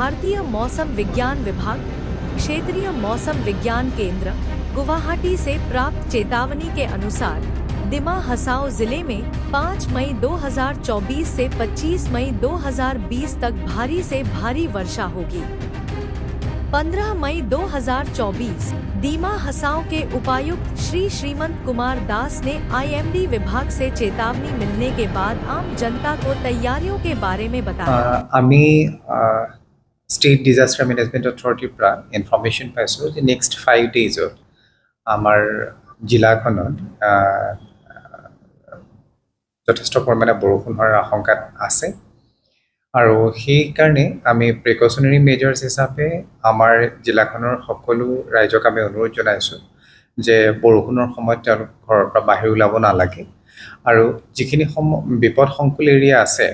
भारतीय मौसम विज्ञान विभाग, क्षेत्रीय मौसम विज्ञान केंद्र, गुवाहाटी से प्राप्त चेतावनी के अनुसार दिमा हसाओ जिले में 5 मई 2024 से 25 मई 2020 तक भारी से भारी वर्षा होगी। 15 मई 2024 दीमा हसाओ के उपायुक्त श्री श्रीमंत कुमार दास ने आईएमडी विभाग से चेतावनी मिलने के बाद आम जनता को तैयारियों के बारे में बताया। स्टेट डिजास्टार मैनेजमेंट अथॉरिटी পৰা ইনফৰমেশ্যন পাইছোঁ যে নেক্সট 5 ডেজত আমাৰ জিলাখনত যথেষ্ট পৰিমাণে বৰষুণ হোৱাৰ আশংকা আছে আৰু সেই কাৰণে আমি প্ৰিকশ্যনাৰী মেজাৰ্ছ হিচাপে আমাৰ জিলাখনৰ সকলো ৰাইজক আমি অনুৰোধ জনাইছোঁ যে বৰষুণৰ সময়ত তেওঁলোক ঘৰৰ পৰা বাহিৰ ওলাব নালাগে আৰু যিখিনি বিপদ সংকুল এৰিয়া আছে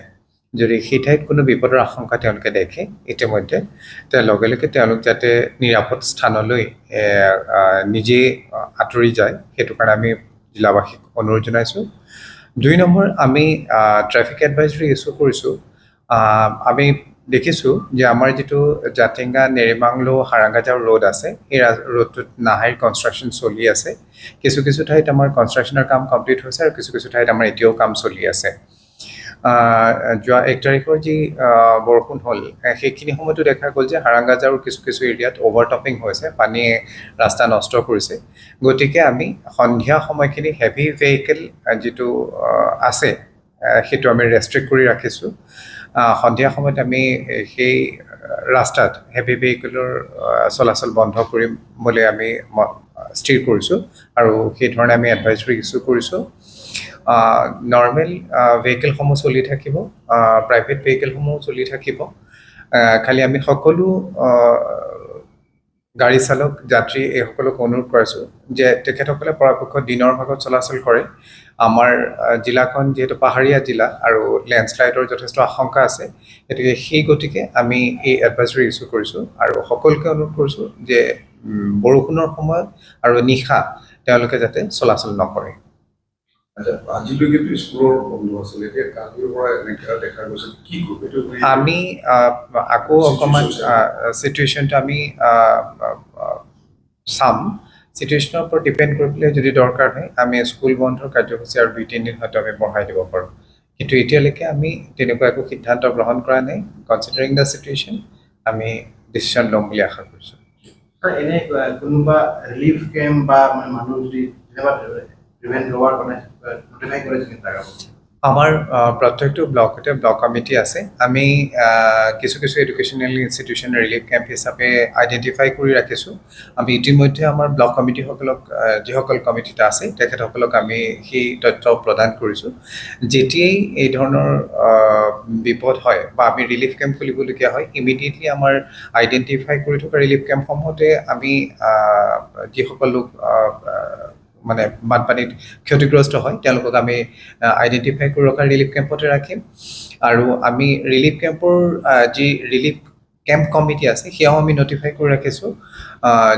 যদি সেই ঠাইত কোনো বিপদৰ আশংকা তেওঁলোকে দেখে ইতিমধ্যে তাৰ লগে লগে তেওঁলোক যাতে নিৰাপদ স্থানলৈ নিজে আঁতৰি যায় সেইটো কাৰণে আমি জিলাবাসীক অনুৰোধ জনাইছোঁ। 2 নম্বৰ আমি ট্ৰাফিক এডভাইজৰী ইছ্যু কৰিছোঁ। আমি দেখিছোঁ যে আমাৰ যিটো জাতিংগা নেৰিমাংলো হাৰাংগাজাও ৰোড আছে এই ৰোডটোত নাহাইৰ কনষ্ট্ৰাকশ্যন চলি আছে। কিছু কিছু ঠাইত আমাৰ কনষ্ট্ৰাকশ্যনৰ কাম কমপ্লিট হৈছে আৰু কিছু কিছু ঠাইত আমাৰ এতিয়াও কাম চলি আছে। যোৱা 1 তাৰিখৰ যি বৰষুণ হ'ল সেইখিনি সময়তো দেখা গ'ল যে হাৰাংগাজাৰৰ কিছু কিছু এৰিয়াত অভাৰটপিং হৈছে, পানীয়ে ৰাস্তা নষ্ট কৰিছে। গতিকে আমি সন্ধিয়া সময়খিনি হেভি ভেহিকেল যিটো আছে সেইটো আমি ৰেষ্ট্ৰিক্ট কৰি ৰাখিছোঁ। সন্ধিয়া সময়ত আমি সেই ৰাস্তাত হেভি ভেহিকেলৰ চলাচল বন্ধ কৰিম বুলি আমি স্থিৰ কৰিছোঁ আৰু সেই ধৰণে আমি এডভাইজৰী ইছ্যু কৰিছোঁ। নৰ্মেল ভেহিকেলসমূহ চলি থাকিব, প্ৰাইভেট ভেহিকেলসমূহ চলি থাকিব। খালি আমি সকলো গাড়ী চালক যাত্ৰী এইসকলক অনুৰোধ কৰিছোঁ যে তেখেতসকলে পৰাপক্ষত দিনৰ ভাগত চলাচল কৰে। আমাৰ জিলাখন যিহেতু পাহাৰীয়া জিলা আৰু লেণ্ডশ্লাইডৰ যথেষ্ট আশংকা আছে, গতিকে আমি এই এডভাইজৰী ইছ্যু কৰিছোঁ আৰু সকলোকে অনুৰোধ কৰিছোঁ যে বৰষুণৰ সময়ত আৰু নিশা তেওঁলোকে যাতে চলাচল নকৰে। আমি আকৌ অকণমান চিটুৱেশ্যনটো আমি চাম। চিটুৱেশ্যনৰ ওপৰত ডিপেণ্ড কৰি পেলাই যদি দৰকাৰ হয় আমি স্কুল বন্ধৰ কাৰ্যসূচী আৰু 2-3 দিন হয়তো আমি বঢ়াই দিব পাৰোঁ, কিন্তু এতিয়ালৈকে আমি তেনেকুৱা একো সিদ্ধান্ত গ্ৰহণ কৰা নাই। কনচিডাৰিং দ্য চিটুৱেশ্যন আমি ডিচিশ্যন ল'ম বুলি আশা কৰিছোঁ। এনে কোনোবা ৰিলিফ কেম্প বা মানুহ যদি আমাৰ প্ৰত্যেকটো ব্লকতে ব্লক কমিটি আছে। আমি কিছু কিছু এডুকেশ্যনেল ইনষ্টিটিউশ্যন ৰিলিফ কেম্প হিচাপে আইডেণ্টিফাই কৰি ৰাখিছোঁ। আমি ইতিমধ্যে আমাৰ ব্লক কমিটিসকলক যিসকল কমিটিত আছে তেখেতসকলক আমি সেই তথ্য প্ৰদান কৰিছোঁ। যেতিয়াই এই ধৰণৰ বিপদ হয় বা আমি ৰিলিফ কেম্প খুলিবলগীয়া হয়, ইমিডিয়েটলি আমাৰ আইডেণ্টিফাই কৰি থকা ৰিলিফ কেম্পসমূহতে আমি যিসকল লোক মানে বানপানীত ক্ষতিগ্ৰস্ত হয় তেওঁলোকক আমি আইডেণ্টিফাই কৰি ৰখা ৰিলিফ কেম্পতে ৰাখিম আৰু আমি ৰিলিফ কেম্পৰ যি ৰিলিফ কেম্প কমিটি আছে সেয়াও আমি নটিফাই কৰি ৰাখিছোঁ।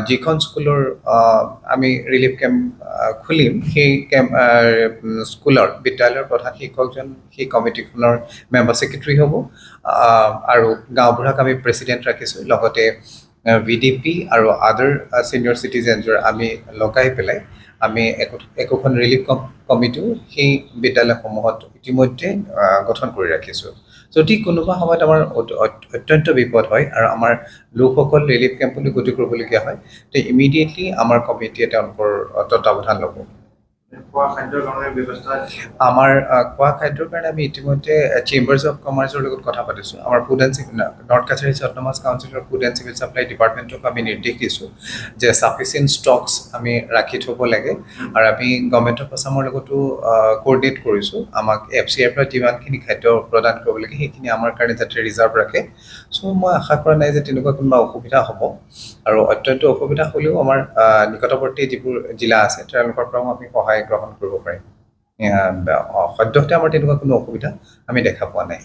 যিখন স্কুলৰ আমি ৰিলিফ কেম্প খুলিম সেই স্কুলৰ বিদ্যালয়ৰ প্ৰধান শিক্ষকজন সেই কমিটিখনৰ মেম্বাৰ ছেক্ৰেটাৰী হ'ব আৰু গাঁওবুঢ়াক আমি প্ৰেচিডেণ্ট ৰাখিছোঁ। লগতে VDP আৰু আদাৰ ছিনিয়ৰ চিটিজেনছৰ আমি লগাই পেলাই আমি একোখন ৰিলিফ কমিটিও সেই বিদ্যালয়সমূহত ইতিমধ্যে গঠন কৰি ৰাখিছোঁ। যদি কোনোবা সময়ত আমাৰ অত্যন্ত বিপদ হয় আৰু আমাৰ লোকসকল ৰিলিফ কেম্পলৈ গতি কৰিবলগীয়া হয় তে ইমিডিয়েটলি আমাৰ কমিটিয়ে তেওঁলোকৰ তত্বাৱধান ল'ব। আমাৰ খোৱা খাদ্যৰ কাৰণে আমি ইতিমধ্যে চেম্বাৰ্ছ অফ কমাৰ্চৰ লগত কথা পাতিছোঁ। আমাৰ food and north Cachar autonomous কাউন্সিলৰ ফুড এণ্ড চিভিল ছাপ্লাই ডিপাৰ্টমেণ্টক আমি নিৰ্দেশ দিছোঁ যে ছাফিচিয়েণ্ট ষ্টকছ আমি ৰাখি থ'ব লাগে আৰু আমি গভৰ্ণমেণ্ট অফ আছামৰ লগতো কোঅৰ্ডিনেট কৰিছোঁ। আমাক FCIৰ পৰা যিমানখিনি খাদ্য প্ৰদান কৰিব লাগে সেইখিনি আমাৰ কাৰণে যাতে ৰিজাৰ্ভ ৰাখে। চ' মই আশা কৰা নাই যে তেনেকুৱা কোনোবা অসুবিধা হ'ব আৰু অত্যন্ত অসুবিধা হ'লেও আমাৰ নিকটৱৰ্তী যিবোৰ জিলা আছে তেওঁলোকৰ পৰাও আমি সহায় গ্ৰহণ কৰিব পাৰিম। সদ্যহতে আমাৰ তেনেকুৱা কোনো অসুবিধা আমি দেখা পোৱা নাই।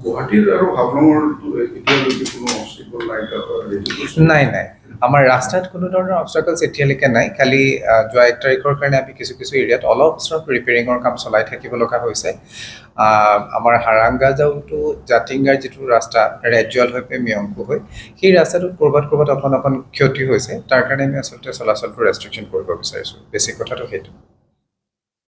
গুৱাহাটীৰ আৰু হাফলঙৰ নাই নাই আমাৰ ৰাস্তাত কোনো ধৰণৰ অবষ্টাকলছ এতিয়ালৈকে নাই, খালি যোৱা 1 তাৰিখৰ কাৰণে আমি কিছু কিছু এৰিয়াত অলপ ৰিপেয়াৰিঙৰ কাম চলাই থাকিব লগা হৈছে। আমাৰ হাৰাংগা যাওঁটো জাতিংগাৰ যিটো ৰাস্তা ৰেজুৱেল হৈ পেলাই মিয়ংকু হৈ, সেই ৰাস্তাটোত ক'ৰবাত অকণ ক্ষতি হৈছে। তাৰ কাৰণে আমি আচলতে চলাচলটো ৰেষ্ট্ৰিকশ্যন কৰিব বিচাৰিছোঁ। বেছিক কথাটো সেইটো।